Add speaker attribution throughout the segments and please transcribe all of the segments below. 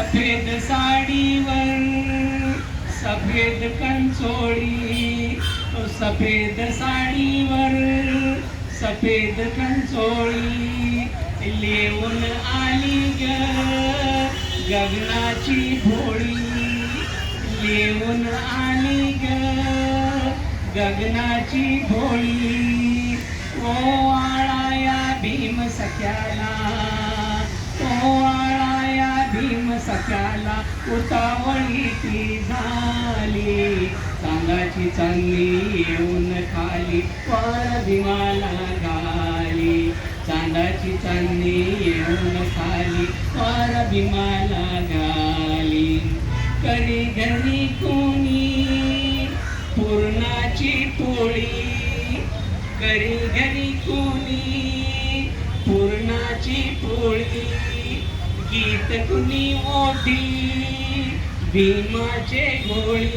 Speaker 1: सफेद साडीवर सफेद कंचोळी, सफेद साडीवर सफेद कंचोळी, लेऊन आली ग गगनाची भोळी, लेऊन आली ग गगनाची भोळी. ओवाळा या भीम सख्याला, ओवाळा या भीम सख्याला, उतावळी ती झाली. चांदाची चांदणी येऊन खाली वार भीमाला घाली. चांदाची चांदणी येऊन खाली वार भीमाला घाली. करी घरी कोणी पुरणाची पोळी, करी घरी कोणी पुरणाची पोळी. गीत कुणी ओढी भीमाचे गोळी.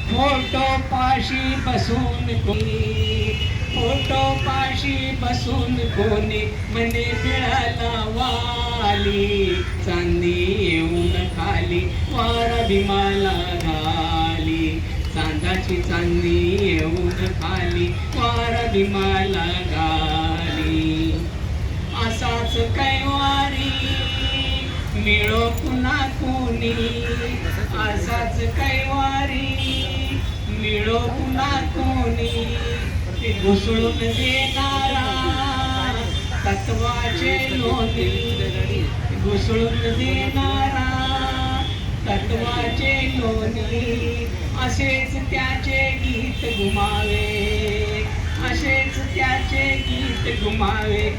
Speaker 1: फोटो पाशी बसून कोणी, फोटो पाशी बसून कोणी म्हणे मिळाला वाली. चांदी येऊन खाली वारा भीमाला घाली. चांदाची चांदी येऊन खाली वारा भीमाला घाली. असाच कैवारी मिळो पुन्हा कोणी, असाच कैवारी मिळो पुन्हा कोणी. घुसळून देणारा तत्वाचे लोणी, घुसळून देणारा तत्वाचे लोणी. असेच त्याचे गीत घुमावे, असेच त्याचे गीत घुमावे.